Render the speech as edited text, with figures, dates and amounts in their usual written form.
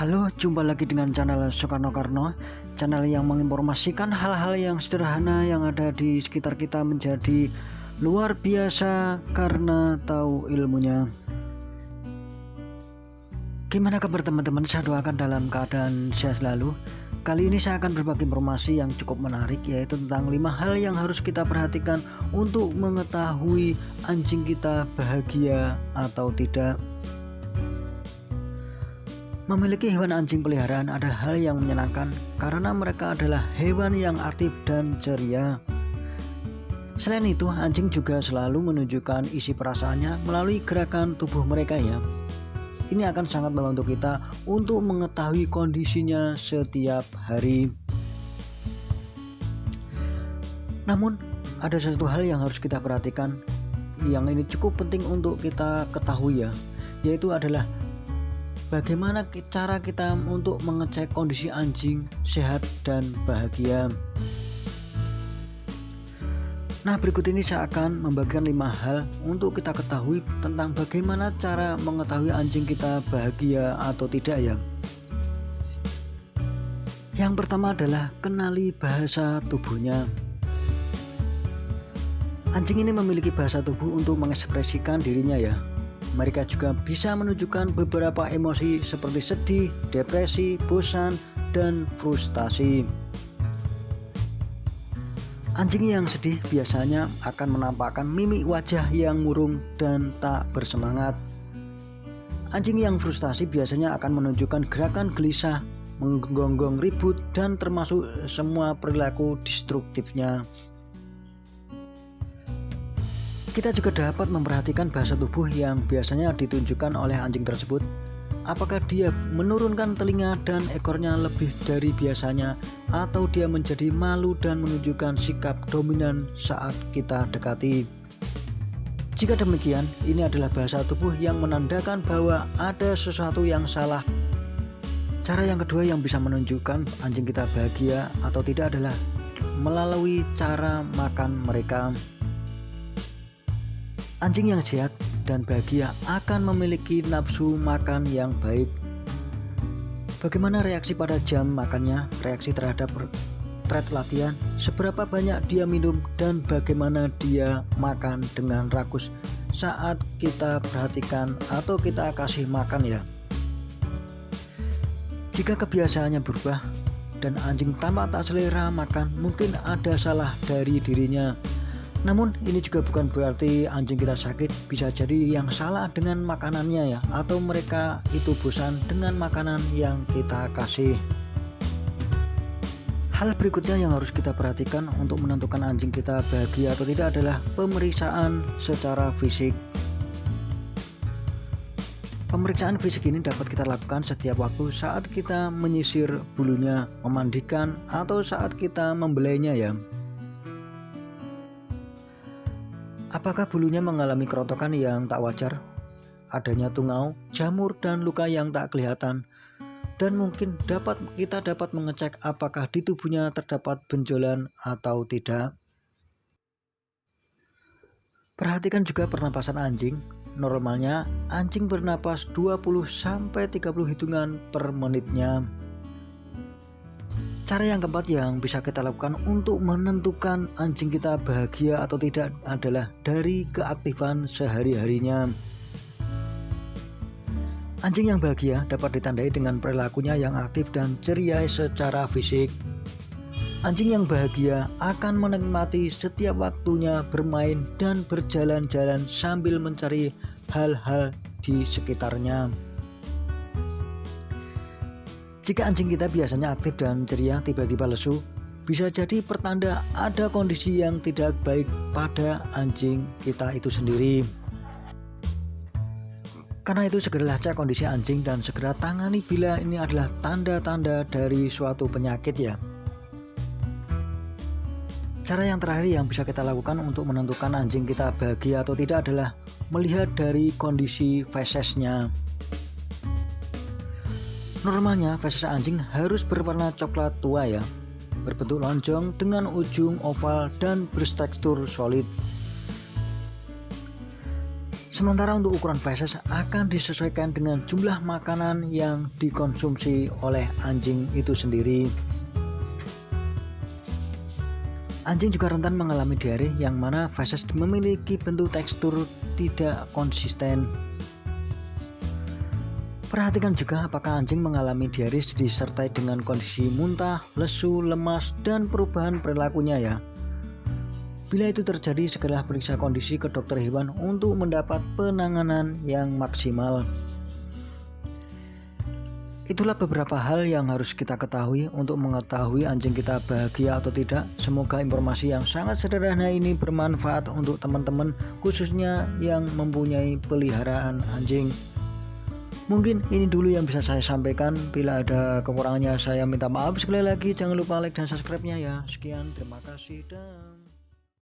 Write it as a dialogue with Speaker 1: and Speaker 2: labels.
Speaker 1: Halo, jumpa lagi dengan channel Soekarno Karno, channel yang menginformasikan hal-hal yang sederhana yang ada di sekitar kita menjadi luar biasa karena tahu ilmunya. Gimana kabar teman-teman? Saya doakan dalam keadaan sehat selalu. Kali ini saya akan berbagi informasi yang cukup menarik, yaitu tentang 5 hal yang harus kita perhatikan untuk mengetahui anjing kita bahagia atau tidak. Memiliki hewan anjing peliharaan adalah hal yang menyenangkan karena mereka adalah hewan yang aktif dan ceria. Selain itu, anjing juga selalu menunjukkan isi perasaannya melalui gerakan tubuh mereka ya. Ini akan sangat membantu kita untuk mengetahui kondisinya setiap hari. Namun, ada satu hal yang harus kita perhatikan yang ini cukup penting untuk kita ketahui ya, yaitu adalah bagaimana cara kita untuk mengecek kondisi anjing sehat dan bahagia. Nah, berikut ini saya akan membagikan 5 hal untuk kita ketahui tentang bagaimana cara mengetahui anjing kita bahagia atau tidak ya. Yang pertama adalah kenali bahasa tubuhnya. Anjing ini memiliki bahasa tubuh untuk mengekspresikan dirinya ya. Mereka juga bisa menunjukkan beberapa emosi seperti sedih, depresi, bosan, dan frustasi. Anjing yang sedih biasanya akan menampakkan mimik wajah yang murung dan tak bersemangat. Anjing yang frustasi biasanya akan menunjukkan gerakan gelisah, menggonggong ribut, dan termasuk semua perilaku destruktifnya. Kita juga dapat memperhatikan bahasa tubuh yang biasanya ditunjukkan oleh anjing tersebut. Apakah dia menurunkan telinga dan ekornya lebih dari biasanya, atau dia menjadi malu dan menunjukkan sikap dominan saat kita dekati. Jika demikian, ini adalah bahasa tubuh yang menandakan bahwa ada sesuatu yang salah. Cara yang kedua yang bisa menunjukkan anjing kita bahagia atau tidak adalah melalui cara makan mereka. Anjing yang sehat dan bahagia akan memiliki nafsu makan yang baik. Bagaimana reaksi pada jam makannya, reaksi terhadap tret latihan, seberapa banyak dia minum, dan bagaimana dia makan dengan rakus saat kita perhatikan atau kita kasih makan ya. Jika kebiasaannya berubah dan anjing tampak tak selera makan, mungkin ada salah dari dirinya. Namun ini juga bukan berarti anjing kita sakit, bisa jadi yang salah dengan makanannya ya, atau mereka itu bosan dengan makanan yang kita kasih. Hal berikutnya yang harus kita perhatikan untuk menentukan anjing kita bahagia atau tidak adalah pemeriksaan secara fisik. Pemeriksaan fisik ini dapat kita lakukan setiap waktu saat kita menyisir bulunya, memandikan, atau saat kita membelainya ya. Apakah bulunya mengalami kerontokan yang tak wajar, adanya tungau, jamur, dan luka yang tak kelihatan, dan mungkin kita dapat mengecek apakah di tubuhnya terdapat benjolan atau tidak. Perhatikan juga pernapasan anjing. Normalnya anjing bernapas 20-30 hitungan per menitnya. Cara yang keempat yang bisa kita lakukan untuk menentukan anjing kita bahagia atau tidak adalah dari keaktifan sehari-harinya. Anjing yang bahagia dapat ditandai dengan perilakunya yang aktif dan ceria secara fisik. Anjing yang bahagia akan menikmati setiap waktunya bermain dan berjalan-jalan sambil mencari hal-hal di sekitarnya. Jika anjing kita biasanya aktif dan ceria tiba-tiba lesu, bisa jadi pertanda ada kondisi yang tidak baik pada anjing kita itu sendiri. Karena itu segeralah cek kondisi anjing dan segera tangani bila ini adalah tanda-tanda dari suatu penyakit ya. Cara yang terakhir yang bisa kita lakukan untuk menentukan anjing kita bahagia atau tidak adalah melihat dari kondisi fesesnya. Normalnya feses anjing harus berwarna coklat tua ya, berbentuk lonjong dengan ujung oval dan bertekstur solid. Sementara untuk ukuran feses akan disesuaikan dengan jumlah makanan yang dikonsumsi oleh anjing itu sendiri. Anjing juga rentan mengalami diare yang mana feses memiliki bentuk tekstur tidak konsisten. Perhatikan juga apakah anjing mengalami diare disertai dengan kondisi muntah, lesu, lemas, dan perubahan perilakunya ya. Bila itu terjadi, segeralah periksa kondisi ke dokter hewan untuk mendapat penanganan yang maksimal. Itulah beberapa hal yang harus kita ketahui untuk mengetahui anjing kita bahagia atau tidak. Semoga informasi yang sangat sederhana ini bermanfaat untuk teman-teman, khususnya yang mempunyai peliharaan anjing. Mungkin ini dulu yang bisa saya sampaikan. Bila ada kekurangannya saya minta maaf. Sekali lagi jangan lupa like dan subscribe-nya ya. Sekian, terima kasih dan